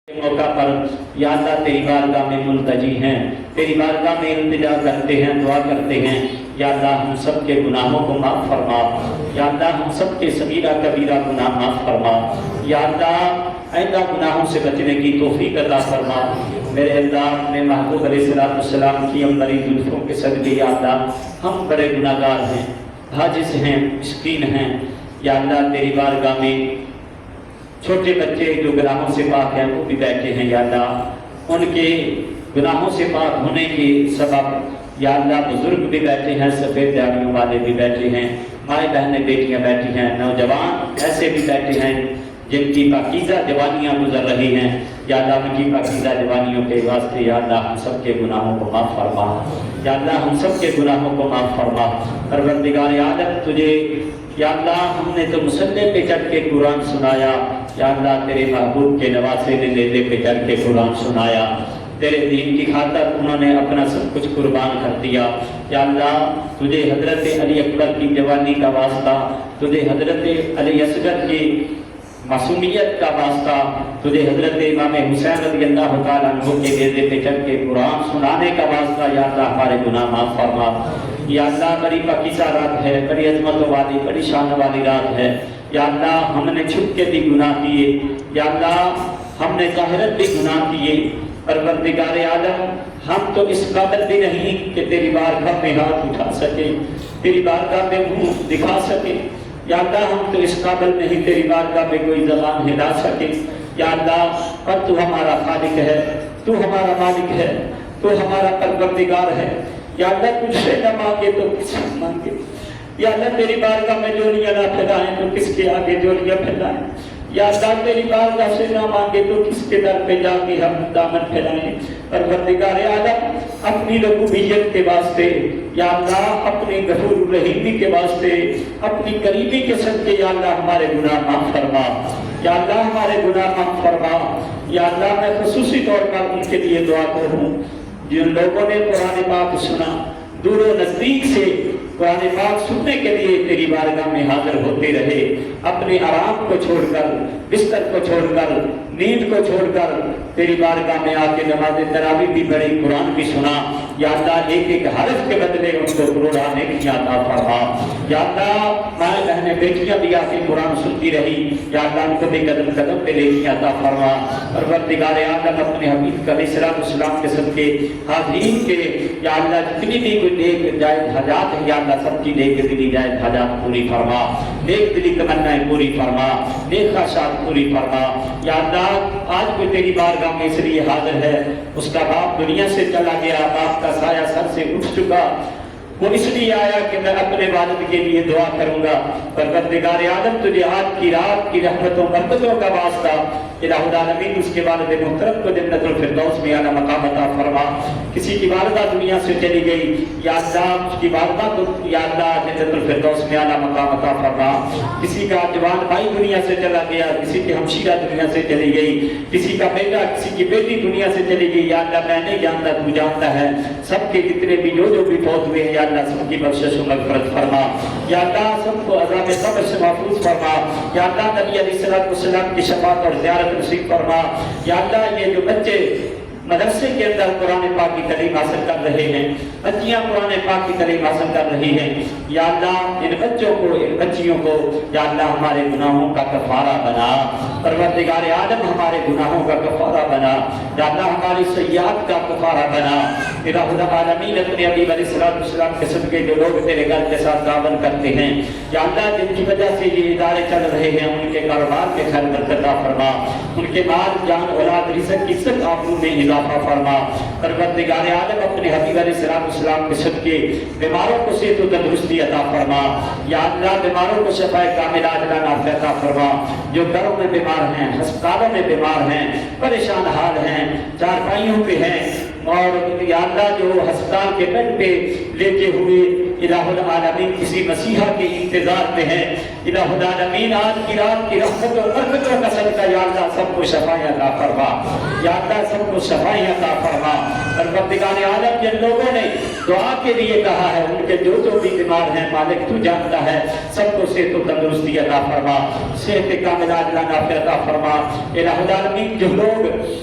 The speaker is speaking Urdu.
موقع پر یا اللہ تیری بارگاہ میں ملتجی ہیں، تیری بارگاہ میں التجا کرتے ہیں، دعا کرتے ہیں۔ یا اللہ ہم سب کے گناہوں کو معاف فرما، یا اللہ ہم سب کے صغیرہ کبیرہ گناہ معاف فرما، یا اللہ آئندہ گناہوں سے بچنے کی توفیق عطا فرما۔ میرے اللہ اپنے محبوب علیہ السلام کی عمری زلفوں کے صدقے یا اللہ ہم بڑے گناہ گار ہیں، عاجز ہیں، مسکین ہیں۔ یا اللہ تیری بارگاہ میں چھوٹے بچے جو گناہوں سے پاک ہیں وہ بھی بیٹھے ہیں، یا اللہ ان کے گناہوں سے پاک ہونے کے سبب یا اللہ بزرگ بھی بیٹھے ہیں، سفید داڑھیوں والے بھی بیٹھے ہیں، مائیں بہنیں بیٹیاں بیٹھی ہیں، نوجوان ایسے بھی بیٹھے ہیں جن کی پاکیزہ جوانیاں گزر رہی ہیں۔ یا اللہ ان کی پاکیزہ جوانیوں کے واسطے یا اللہ ہم سب کے گناہوں کو معاف فرما، یا اللہ ہم سب کے گناہوں کو معاف فرما۔ پروردگار عالم تجھے یا اللہ ہم نے تو مصلی پہ چڑھ کے قرآن سنایا، یا اللہ تیرے محبوب کے نواسے نے نیزے پہ چڑھ کے قرآن سنایا، تیرے دین کی خاطر انہوں نے اپنا سب کچھ قربان کر دیا۔ یا اللہ تجھے حضرت علی اکبر کی جوانی کا واسطہ، تجھے حضرت علی اصغر کی معصومیت کا واسطہ، تجھے حضرت امام حسین رضی اللہ تعالیٰ عنہ کے نیزے پہ چڑھ کے قرآن سنانے کا واسطہ، یا اللہ ہمارے گناہ معاف فرما۔ یا اللہ بڑی پاکیزہ رات ہے، بڑی عظمتوں والی، بڑی شان والی رات ہے۔ یا اللہ ہم نے چھپ کے بھی گناہ کیے، یا اللہ ہم نے ظاہرت بھی گناہ کیے۔ پروردگار عالم ہم تو اس قابل بھی نہیں کہ تیری بارگاہ میں ہاتھ اٹھا سکے، تیری بارگاہ میں منہ دکھا سکے۔ یا اللہ ہم تو اس قابل نہیں تیری بارگاہ میں کوئی زبان ہلا سکے۔ یا اللہ پر تو ہمارا خالق ہے، تو ہمارا مالک ہے، تو ہمارا پروردگار ہے۔ یا اللہ تجھ سے نہ مانگے تو کس سے مانگے؟ یا اللہ تیری بارگاہ میں جولیاں نہ پھیلائیں تو کس کے آگے جولیاں پھیلائیں؟ یا اللہ تیری بارگاہ سے نہ مانگے تو کس کے در پہ جا کے ہم دامن پھیلائیں؟ پروردگار عالم اپنی ربوبیت کے واسطے، یا اللہ اپنی غفور الرحیمی کے واسطے، اپنی قریبی کے صدقے یا اللہ ہمارے گناہ معاف فرما، یا اللہ ہمارے گناہ معاف فرما۔ یا اللہ میں خصوصی طور پر ان کے لیے دعا کروں جن لوگوں نے قرآن پاک سنا، دور و نزدیک سے قرآن پاک سننے کے لیے تیری بارگاہ میں حاضر ہوتے رہے، اپنے آرام کو چھوڑ کر، بستر کو چھوڑ کر، نیند کو چھوڑ کر تیری بارگاہ میں آ کے نماز تراویح بھی پڑھی، قرآن بھی سنا۔ یا اللہ ایک ایک حرف کے بدلے ان کو کروڑاں نیکیاں عطا فرما۔ یا اللہ مائیں بہنیں بیٹیاں بھی آ کے قرآن سنتی رہی، یا اللہ ان کو بھی قدم قدم پہ نیکیاں عطا فرما۔ پروردگار عالم اپنے حبیب علیہ السلام کے صدقے حاضرین کے یا اللہ جتنی بھی کوئی نیک جائز حاجات ہیں، یا اللہ سب کی نیک دلی جائز حاجات پوری فرما، نیک دلی تمنائیں پوری فرما، نیک خواہشات پوری فرما۔ یا اللہ آج کوئی تیری بارگاہ میں اس لیے حاضر ہے، اس کا باپ دنیا سے چلا گیا، باپ کا سایہ سر سے اٹھ چکا، وہ اس لیے آیا کہ میں اپنے والد کے لیے دعا کروں گا۔ پروردگار عالم تجھے آج کی رات کی رحمتوں برکتوں کا واسطہ الہ العالمین اس کے والد محترم کو جنت الفردوس میں اعلیٰ مقام عطا فرما۔ کسی کی والدہ دنیا سے چلی گئی، یا اللہ اس کی والدہ کو یا اللہ جنت الفردوس میں اعلیٰ مقام عطا فرما۔ کسی کا جوان بھائی دنیا سے چلا گیا، کسی کی ہمشیرہ دنیا سے چلی گئی، کسی کا بیٹا کسی کی بیٹی دنیا سے چلی گئی، یا اللہ میں نہیں جانتا تو جانتا ہے، سب کے جتنے بھی جو بھی فوت ہوئے ہیں یا اللہ سب کی بخشش و مغفرت فرما۔ یا اللہ سب کو عذاب قبر سے محفوظ فرما۔ یا اللہ نبی علیہ السلام کی شفاعت اور زیارت نصیب فرما۔ یا اللہ یہ جو بچے مدرسے کے اندر قرآن پاک کی تعلیم حاصل کر رہے ہیں، بچیاں قرآن پاک کی تعلیم حاصل کر رہی ہیں، یا اللہ ان بچوں کو ان بچیوں کو یا اللہ ہمارے گناہوں کا کفارہ بنا۔ پروردگار عالم ہمارے گناہوں کا کفارہ بنا، یا اللہ ہماری سیئات کا کفارہ بنا۔ الہ العالمین اپنے حبیب علیہ السلام کے صدقے جو لوگ تیرے گھر کے ساتھ تعاون کرتے ہیں، یا اللہ جن کی وجہ سے یہ ادارے چل رہے ہیں ان کے کاروبار میں خیر برکت عطا فرما، ان کے مال جان اولاد رزق کی سب آبرو میں اضافہ فرما۔ پروردگار عالم اپنے حبیب علیہ السلام کے صدقے بیماروں کو صحت و تندرستی عطا فرما۔ یا اللہ بیماروں کو شفا کاملہ عاجلہ نافع عطا فرما۔ جو گھروں میں بیمار ہیں، ہسپتالوں میں بیمار ہیں، پریشان حال ہیں، چارپائیوں پہ ہیں، اور یا اللہ جو ہسپتال کے بیڈ پہ لیٹے ہوئے الہ العالمین کسی مسیحا کے انتظار میں ہیں، الہ العالمین آج کی رات کی رحمت و برکتوں کا صدقہ یا اللہ سب کو شفائیں عطا فرما، یا اللہ سب کو شفائیں عطا فرما۔ پروردگار عالم جن لوگوں نے دعا کے لیے کہا ہے ان کے جو بھی بیمار ہیں مالک تو جانتا ہے، سب کو صحت و تندرستی عطا فرما، صحت کاملہ عاجلہ نافع عطا فرما۔ الہ العالمین جو لوگ